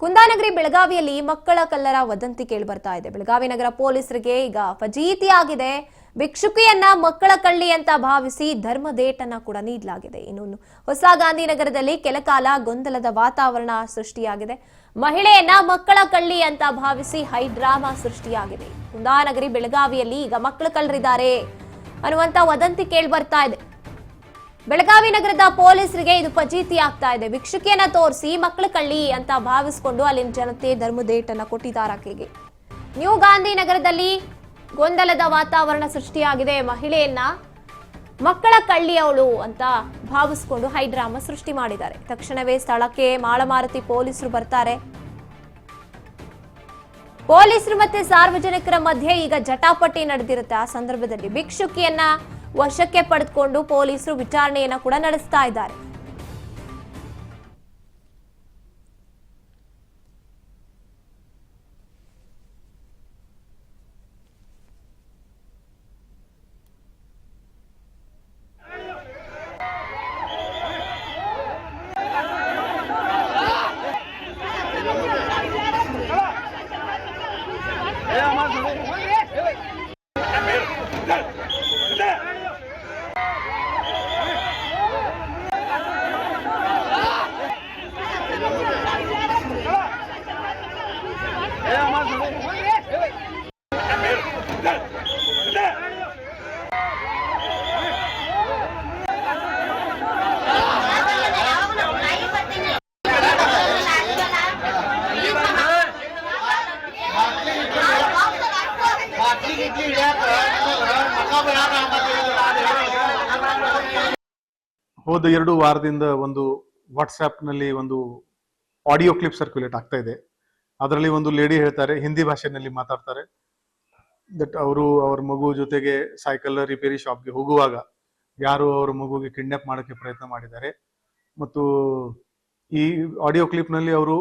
ಕುಂದಾನಗರಿ ಬೆಳಗಾವಿಯಲ್ಲಿ ಮಕ್ಕಳ ಕಳ್ಳರ ವದಂತಿ ಕೇಳಿಬರ್ತಾ ಇದೆ. ಬೆಳಗಾವಿ ನಗರ ಪೊಲೀಸರಿಗೆ ಈಗ ಫಜೀತಿ ಆಗಿದೆ. ಭಿಕ್ಷುಕಿಯನ್ನ ಮಕ್ಕಳ ಕಳ್ಳಿ ಅಂತ ಭಾವಿಸಿ ಧರ್ಮದೇಟನ್ನ ಕೂಡ ನೀಡಲಾಗಿದೆ. ಇನ್ನು ಹೊಸ ಗಾಂಧಿನಗರದಲ್ಲಿ ಕೆಲಕಾಲ ಗೊಂದಲದ ವಾತಾವರಣ ಸೃಷ್ಟಿಯಾಗಿದೆ. ಮಹಿಳೆಯನ್ನ ಮಕ್ಕಳ ಕಳ್ಳಿ ಅಂತ ಭಾವಿಸಿ ಹೈ ಡ್ರಾಮಾ ಸೃಷ್ಟಿಯಾಗಿದೆ. ಕುಂದಾನಗರಿ ಬೆಳಗಾವಿಯಲ್ಲಿ ಈಗ ಮಕ್ಕಳ ಕಳ್ಳರಿದ್ದಾರೆ ಅನ್ನುವಂತ ವದಂತಿ ಕೇಳಿಬರ್ತಾ ಇದೆ. ಬೆಳಗಾವಿ ನಗರದ ಪೊಲೀಸರಿಗೆ ಇದು ಫಜೀತಿ ಆಗ್ತಾ ಇದೆ. ಭಿಕ್ಷುಕಿಯನ್ನ ತೋರಿಸಿ ಮಕ್ಕಳ ಕಳ್ಳಿ ಅಂತ ಭಾವಿಸಿಕೊಂಡು ಅಲ್ಲಿನ ಜನತೆ ಧರ್ಮದೇಟನ್ನ ಕೊಟ್ಟಿದ್ದಾರೆ ಆಕೆಗೆ. ನ್ಯೂ ಗಾಂಧಿನಗರದಲ್ಲಿ ಗೊಂದಲದ ವಾತಾವರಣ ಸೃಷ್ಟಿಯಾಗಿದೆ. ಮಹಿಳೆಯನ್ನ ಮಕ್ಕಳ ಕಳ್ಳಿ ಅವಳು ಅಂತ ಭಾವಿಸಿಕೊಂಡು ಹೈಡ್ರಾಮಾ ಸೃಷ್ಟಿ ಮಾಡಿದ್ದಾರೆ. ತಕ್ಷಣವೇ ಸ್ಥಳಕ್ಕೆ ಮಾಳಮಾರುತಿ ಪೊಲೀಸರು ಬರ್ತಾರೆ. ಪೊಲೀಸರು ಮತ್ತೆ ಸಾರ್ವಜನಿಕರ ಮಧ್ಯೆ ಈಗ ಜಟಾಪಟಿ ನಡೆದಿರುತ್ತೆ. ಆ ಸಂದರ್ಭದಲ್ಲಿ ಭಿಕ್ಷುಕಿಯನ್ನ ವಶಕ್ಕೆ ಪಡೆದುಕೊಂಡು ಪೊಲೀಸರು ವಿಚಾರಣೆಯನ್ನ ಕೂಡ ನಡೆಸ್ತಾ ಇದ್ದಾರೆ. ಹೋದ 2 ವಾರದಿಂದ ಒಂದು ವಾಟ್ಸ್ಆಪ್ ನಲ್ಲಿ ಒಂದು ಆಡಿಯೋ ಕ್ಲಿಪ್ ಸರ್ಕ್ಯುಲೇಟ್ ಆಗ್ತಾ ಇದೆ. ಅದರಲ್ಲಿ ಒಂದು ಲೇಡಿ ಹೇಳ್ತಾರೆ, ಹಿಂದಿ ಭಾಷೆನಲ್ಲಿ ಮಾತಾಡ್ತಾರೆ, ದಟ್ ಅವರು ಅವ್ರ ಮಗು ಜೊತೆಗೆ ಸೈಕಲ್ ರಿಪೇರಿ ಶಾಪ್ಗೆ ಹೋಗುವಾಗ ಯಾರು ಅವ್ರ ಮಗುಗೆ ಕಿಡ್ನಾಪ್ ಮಾಡೋಕ್ಕೆ ಪ್ರಯತ್ನ ಮಾಡಿದ್ದಾರೆ. ಮತ್ತು ಈ ಆಡಿಯೋ ಕ್ಲಿಪ್ ನಲ್ಲಿ ಅವರು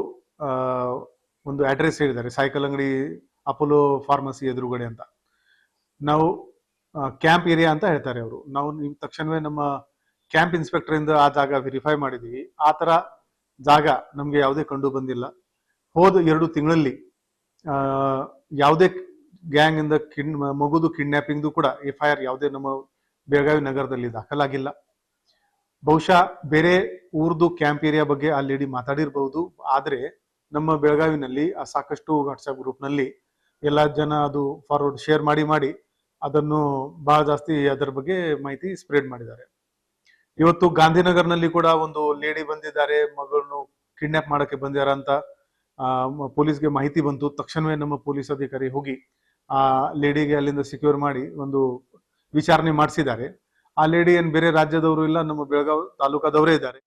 ಒಂದು ಅಡ್ರೆಸ್ ಹೇಳಿದ್ದಾರೆ, ಸೈಕಲ್ ಅಂಗಡಿ ಅಪೋಲೋ ಫಾರ್ಮಸಿ ಎದುರುಗಡೆ ಅಂತ. ನಾವು ಕ್ಯಾಂಪ್ ಏರಿಯಾ ಅಂತ ಹೇಳ್ತಾರೆ ಅವರು. ನಾವು ತಕ್ಷಣವೇ ನಮ್ಮ ಕ್ಯಾಂಪ್ ಇನ್ಸ್ಪೆಕ್ಟರ್ ಇಂದ ಆ ಜಾಗ ವೆರಿಫೈ ಮಾಡಿದೀವಿ. ಆ ತರ ಜಾಗ ನಮ್ಗೆ ಯಾವುದೇ ಕಂಡು ಬಂದಿಲ್ಲ. ಹೋದ 2 ತಿಂಗಳಲ್ಲಿ ಯಾವುದೇ ಗ್ಯಾಂಗ್ ಇಂದ ಮಗುದು ಕಿಡ್ನಾಪಿಂಗ್ದು ಕೂಡ FIR ಯಾವುದೇ ನಮ್ಮ ಬೆಳಗಾವಿ ನಗರದಲ್ಲಿ ದಾಖಲಾಗಿಲ್ಲ. ಬಹುಶಃ ಬೇರೆ ಊರ್ದು ಕ್ಯಾಂಪ್ ಏರಿಯಾ ಬಗ್ಗೆ ಆ ಲೇಡಿ ಮಾತಾಡಿರ್ಬಹುದು. ಆದ್ರೆ ನಮ್ಮ ಬೆಳಗಾವಿನಲ್ಲಿ ಸಾಕಷ್ಟು ವಾಟ್ಸ್ಆಪ್ ಗ್ರೂಪ್ ನಲ್ಲಿ ಎಲ್ಲಾ ಜನ ಅದು ಫಾರ್ವರ್ಡ್ ಶೇರ್ ಮಾಡಿ ಅದನ್ನು ಬಹಳ ಜಾಸ್ತಿ ಅದರ ಬಗ್ಗೆ ಮಾಹಿತಿ ಸ್ಪ್ರೆಡ್ ಮಾಡಿದ್ದಾರೆ. ಇವತ್ತು ಗಾಂಧಿನಗರ್ನಲ್ಲಿ ಕೂಡ ಒಂದು ಲೇಡಿ ಬಂದಿದ್ದಾರೆ, ಮಗಳನ್ನು ಕಿಡ್ನಾಪ್ ಮಾಡಕ್ಕೆ ಬಂದಿದ್ದಾರೆ ಅಂತ ಪೊಲೀಸ್ಗೆ ಮಾಹಿತಿ ಬಂತು. ತಕ್ಷಣವೇ ನಮ್ಮ ಪೊಲೀಸ್ ಅಧಿಕಾರಿ ಹೋಗಿ ಆ ಲೇಡಿಗೆ ಅಲ್ಲಿಂದ ಸೆಕ್ಯೂರ್ ಮಾಡಿ ಒಂದು ವಿಚಾರಣೆ ಮಾಡಿಸಿದ್ದಾರೆ. ಆ ಲೇಡಿ ಏನ್ ಬೇರೆ ರಾಜ್ಯದವರು ಇಲ್ಲ, ನಮ್ಮ ಬೆಳಗಾವಿ ತಾಲೂಕಾದವರೇ ಇದ್ದಾರೆ.